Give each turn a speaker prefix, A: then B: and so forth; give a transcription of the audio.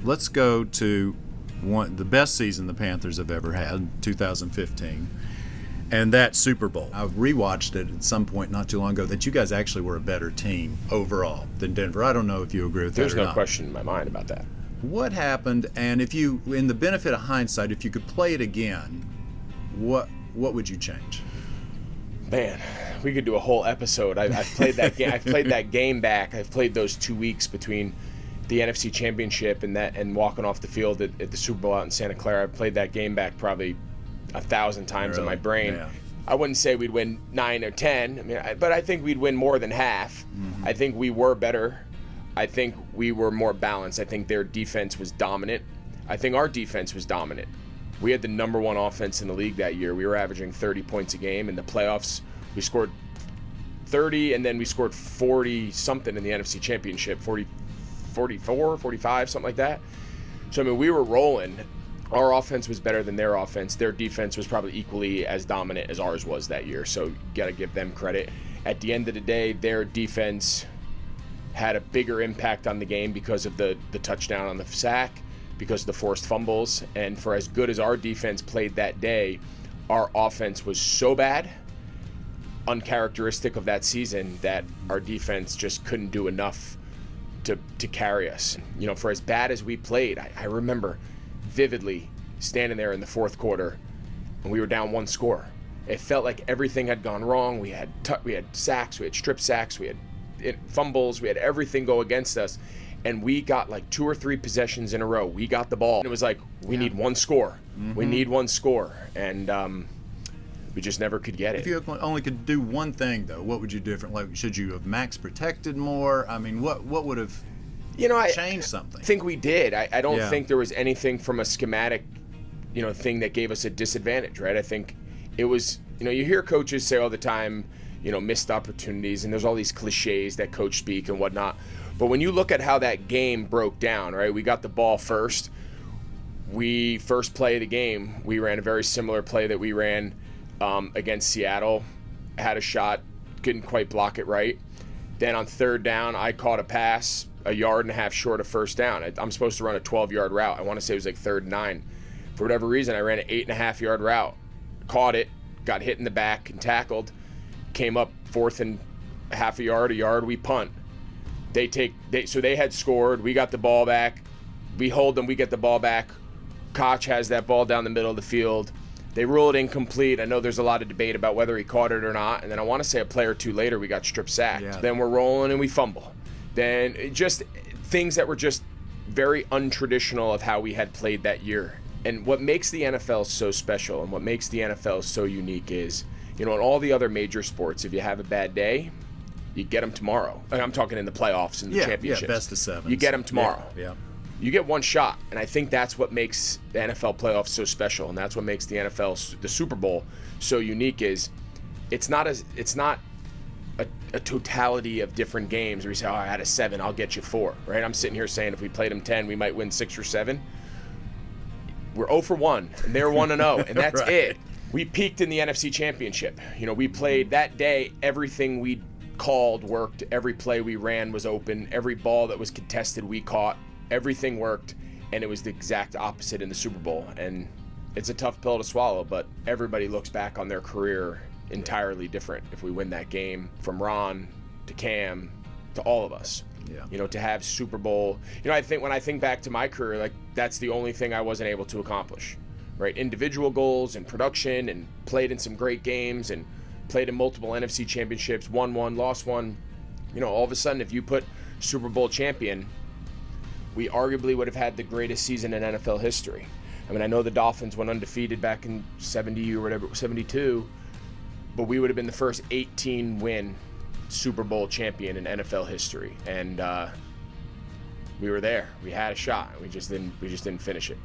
A: let's go to the best season the Panthers have ever had, 2015. And that Super Bowl, I rewatched it at some point not too long ago, that you guys actually were a better team overall than Denver. I don't know if you agree with that or not.
B: There's no question in my mind about that.
A: What happened, and if you, in the benefit of hindsight, if you could play it again, what would you change?
B: Man, we could do a whole episode. I've played that game. I've played that game back. I've played those 2 weeks between the NFC Championship and walking off the field at the Super Bowl out in Santa Clara. I've played that game back probably 1,000 times in my brain.
A: Yeah.
B: I wouldn't say we'd win 9 or 10, but I think we'd win more than half. I think we were better. I think we were more balanced. I think their defense was dominant. I think our defense was dominant. We had the number one offense in the league that year. We were averaging 30 points a game. In the playoffs, we scored 30, and then we scored 40-something in the NFC Championship, 44, 45, something like that. So, I mean, we were rolling. Our offense was better than their offense. Their defense was probably equally as dominant as ours was that year, so you got to give them credit. At the end of the day, their defense had a bigger impact on the game because of the touchdown on the sack, because of the forced fumbles, and for as good as our defense played that day, our offense was so bad, uncharacteristic of that season, that our defense just couldn't do enough to carry us. You know, for as bad as we played, I remember vividly standing there in the fourth quarter and we were down 1 score. It felt like everything had gone wrong. We had sacks, we had strip sacks, we had fumbles, we had everything go against us, and we got like 2 or 3 possessions in a row. We got the ball and it was like, we need 1 score. We need 1 score, and we just never could get it.
A: If you only could do one thing, though, what would you do different? Like, should you have max protected more? I mean, what would have changed something?
B: I think we did. I don't think there was anything from a schematic, thing that gave us a disadvantage, right? I think it was, you hear coaches say all the time, missed opportunities, and there's all these cliches that coach speak and whatnot. But when you look at how that game broke down, right? We got the ball first. First play of the game, we ran a very similar play that we ran against Seattle. Had a shot, couldn't quite block it right. Then on third down, I caught a pass 1.5 yards short of first down. I'm supposed to run a 12-yard route. I want to say it was like 3rd and 9. For whatever reason, I ran an 8.5-yard route. Caught it, got hit in the back and tackled. Came up 4th and half a yard, we punt. So they had scored. We got the ball back. We hold them, we get the ball back. Koch has that ball down the middle of the field. They rule it incomplete. I know there's a lot of debate about whether he caught it or not. And then I want to say a play or two later, we got strip sacked. Yeah. Then we're rolling and we fumble. Then just things that were just very untraditional of how we had played that year. And what makes the NFL so special and what makes the NFL so unique is, in all the other major sports, if you have a bad day, you get them tomorrow. And I'm talking in the playoffs and the championships.
A: Yeah, best of 7.
B: You get them tomorrow.
A: Yeah.
B: You get 1 shot, and I think that's what makes the NFL playoffs so special, and that's what makes the NFL, the Super Bowl, so unique. Is it's not a totality of different games where you say, I had a 7, I'll get you 4, right? I'm sitting here saying if we played them 10, we might win 6 or 7. We're 0 for 1, and they're 1-0, and that's
A: right.
B: it. We peaked in the NFC Championship. We played that day. Everything we called worked. Every play we ran was open. Every ball that was contested, we caught. Everything worked, and it was the exact opposite in the Super Bowl. And it's a tough pill to swallow, but everybody looks back on their career entirely different if we win that game, from Ron to Cam to all of us. Yeah. To have Super Bowl. I think when I think back to my career, like, that's the only thing I wasn't able to accomplish, right? Individual goals and production, and played in some great games and played in multiple NFC championships, won 1, lost 1. All of a sudden, if you put Super Bowl champion, we arguably would have had the greatest season in NFL history. I mean, I know the Dolphins went undefeated back in 70 or whatever, 72, but we would have been the first 18-win Super Bowl champion in NFL history. And we were there. We had a shot. We just didn't finish it.